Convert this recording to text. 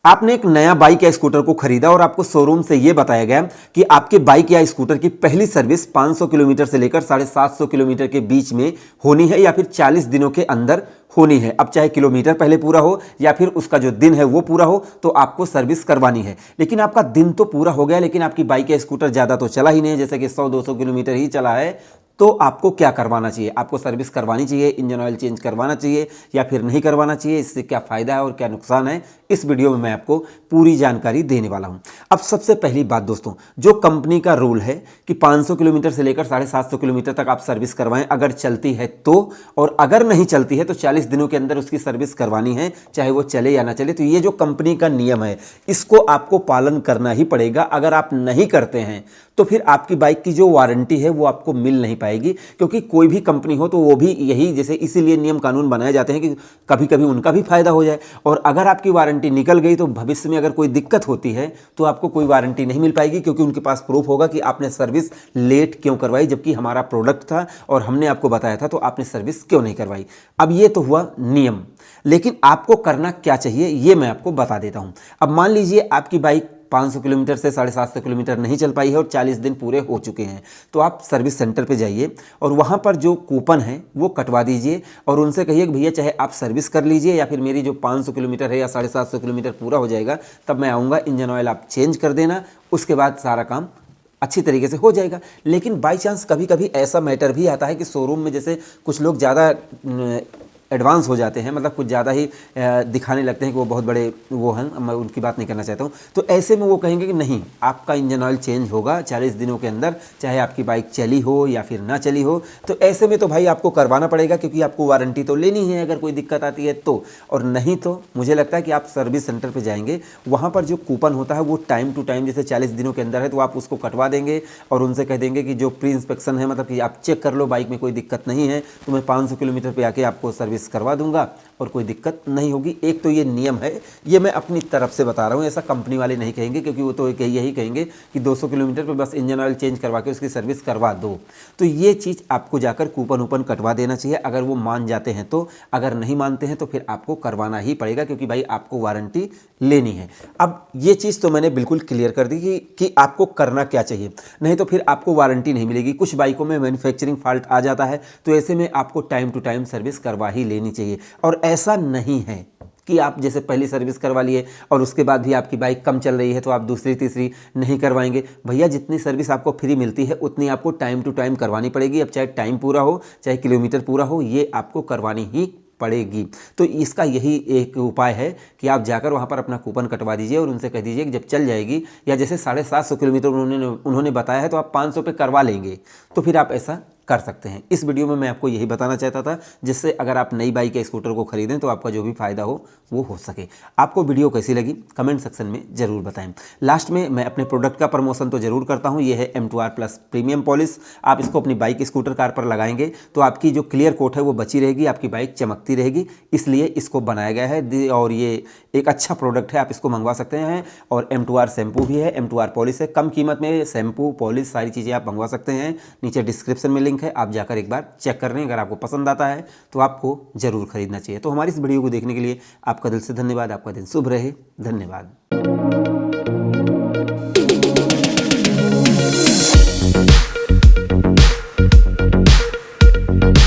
आपने एक नया बाइक या स्कूटर को खरीदा और आपको शोरूम से यह बताया गया कि आपके बाइक या स्कूटर की पहली सर्विस 500 किलोमीटर से लेकर 750 किलोमीटर के बीच में होनी है या फिर 40 दिनों के अंदर होनी है। अब चाहे किलोमीटर पहले पूरा हो या फिर उसका जो दिन है वो पूरा हो, तो आपको सर्विस करवानी है। लेकिन आपका दिन तो पूरा हो गया, लेकिन आपकी बाइक या स्कूटर ज़्यादा तो चला ही नहीं है, जैसे कि 100-200 किलोमीटर ही चला है, तो आपको क्या करवाना चाहिए? आपको सर्विस करवानी चाहिए, इंजन ऑयल चेंज करवाना चाहिए या फिर नहीं करवाना चाहिए? इससे क्या फ़ायदा है और क्या नुकसान है, इस वीडियो में मैं आपको पूरी जानकारी देने वाला हूं। अब सबसे पहली बात दोस्तों, जो कंपनी का रूल है कि 500 किलोमीटर से लेकर 750 किलोमीटर तक आप सर्विस करवाएं अगर चलती है तो, और अगर नहीं चलती है तो 40 दिनों के अंदर उसकी सर्विस करवानी है, चाहे वो चले या ना चले। तो ये जो कंपनी का नियम है, इसको आपको पालन करना ही पड़ेगा। अगर आप नहीं करते हैं तो फिर आपकी बाइक की जो वारंटी है वो आपको मिल नहीं पाएगी, क्योंकि कोई भी कंपनी हो तो वो भी यही, जैसे इसीलिए नियम कानून बनाए जाते हैं कि कभी कभी उनका भी फायदा हो जाए। और अगर आपकी वारंटी निकल गई तो भविष्य में अगर कोई दिक्कत होती है तो आपको कोई वारंटी नहीं मिल पाएगी, क्योंकि उनके पास प्रूफ होगा कि आपने सर्विस लेट क्यों करवाई, जबकि हमारा प्रोडक्ट था और हमने आपको बताया था, तो आपने सर्विस क्यों नहीं करवाई। अब ये तो हुआ नियम, लेकिन आपको करना क्या चाहिए ये मैं आपको बता देता हूं। अब मान लीजिए आपकी बाइक 500 किलोमीटर से 750 किलोमीटर नहीं चल पाई है और 40 दिन पूरे हो चुके हैं, तो आप सर्विस सेंटर पे जाइए और वहाँ पर जो कूपन है वो कटवा दीजिए और उनसे कहिए कि भैया चाहे आप सर्विस कर लीजिए या फिर मेरी जो 500 किलोमीटर है या 750 किलोमीटर पूरा हो जाएगा तब मैं आऊँगा, इंजन ऑयल आप चेंज कर देना, उसके बाद सारा काम अच्छी तरीके से हो जाएगा। लेकिन बाई चांस कभी कभी ऐसा मैटर भी आता है कि शोरूम में जैसे कुछ लोग ज़्यादा एडवांस हो जाते हैं, मतलब कुछ ज़्यादा ही दिखाने लगते हैं कि वो बहुत बड़े वो हैं, मैं उनकी बात नहीं करना चाहता हूँ। तो ऐसे में वो कहेंगे कि नहीं, आपका इंजन ऑयल चेंज होगा 40 दिनों के अंदर, चाहे आपकी बाइक चली हो या फिर ना चली हो। तो ऐसे में तो भाई आपको करवाना पड़ेगा, क्योंकि आपको वारंटी तो लेनी है अगर कोई दिक्कत आती है तो। और नहीं तो मुझे लगता है कि आप सर्विस सेंटर पर जाएंगे, वहाँ पर जो कूपन होता है वो टाइम टू टाइम, जैसे 40 दिनों के अंदर है तो आप उसको कटवा देंगे और उनसे कह देंगे कि जो प्री इंस्पेक्शन है, मतलब कि आप चेक कर लो बाइक में कोई दिक्कत नहीं है, तो मैं 500 किलोमीटर पे आके आपको सर्विस करवा दूंगा और कोई दिक्कत नहीं होगी। एक तो ये नियम है, ये मैं अपनी तरफ से बता रहा हूँ, ऐसा कंपनी वाले नहीं कहेंगे, क्योंकि वो तो यही कहेंगे कि 200 किलोमीटर पे बस इंजन ऑयल चेंज करवा के उसकी सर्विस करवा दो। तो ये चीज़ आपको जाकर कूपन वूपन कटवा देना चाहिए, अगर वो मान जाते हैं तो। अगर नहीं मानते हैं तो फिर आपको करवाना ही पड़ेगा, क्योंकि भाई आपको वारंटी लेनी है। अब ये चीज़ तो मैंने बिल्कुल क्लियर कर दी कि आपको करना क्या चाहिए, नहीं तो फिर आपको वारंटी नहीं मिलेगी। कुछ बाइकों में मैन्युफैक्चरिंग फॉल्ट आ जाता है, तो ऐसे में आपको टाइम टू टाइम सर्विस करवा ही लेनी चाहिए। और ऐसा नहीं है कि आप जैसे पहली सर्विस करवा लिए और उसके बाद भी आपकी बाइक कम चल रही है तो आप दूसरी तीसरी नहीं करवाएंगे। भैया जितनी सर्विस आपको फ्री मिलती है उतनी आपको टाइम टू टाइम करवानी पड़ेगी। अब चाहे टाइम पूरा हो चाहे किलोमीटर पूरा हो, ये आपको करवानी ही पड़ेगी। तो इसका यही एक उपाय है कि आप जाकर वहाँ पर अपना कूपन कटवा दीजिए और उनसे कह दीजिए कि जब चल जाएगी, या जैसे 750 किलोमीटर उन्होंने बताया है तो आप 500 पे करवा लेंगे, तो फिर आप ऐसा कर सकते हैं। इस वीडियो में मैं आपको यही बताना चाहता था, जिससे अगर आप नई बाइक या स्कूटर को खरीदें तो आपका जो भी फायदा हो वो हो सके। आपको वीडियो कैसी लगी कमेंट सेक्शन में ज़रूर बताएं। लास्ट में मैं अपने प्रोडक्ट का प्रमोशन तो ज़रूर करता हूं, ये है M2R प्लस प्रीमियम पॉलिश। आप इसको अपनी बाइक स्कूटर कार पर लगाएंगे तो आपकी जो क्लियर कोट है वो बची रहेगी, आपकी बाइक चमकती रहेगी, इसलिए इसको बनाया गया है और ये एक अच्छा प्रोडक्ट है, आप इसको मंगवा सकते हैं। और M2R शैम्पू भी है, M2R पॉलिश है, कम कीमत में शैम्पू पॉलिश सारी चीज़ें आप मंगवा सकते हैं। नीचे डिस्क्रिप्शन में लिंक है, आप जाकर एक बार चेक कर लें। अगर आपको पसंद आता है तो आपको ज़रूर खरीदना चाहिए। तो हमारी इस वीडियो को देखने के लिए आपका दिल से धन्यवाद। आपका दिन शुभ रहे। धन्यवाद।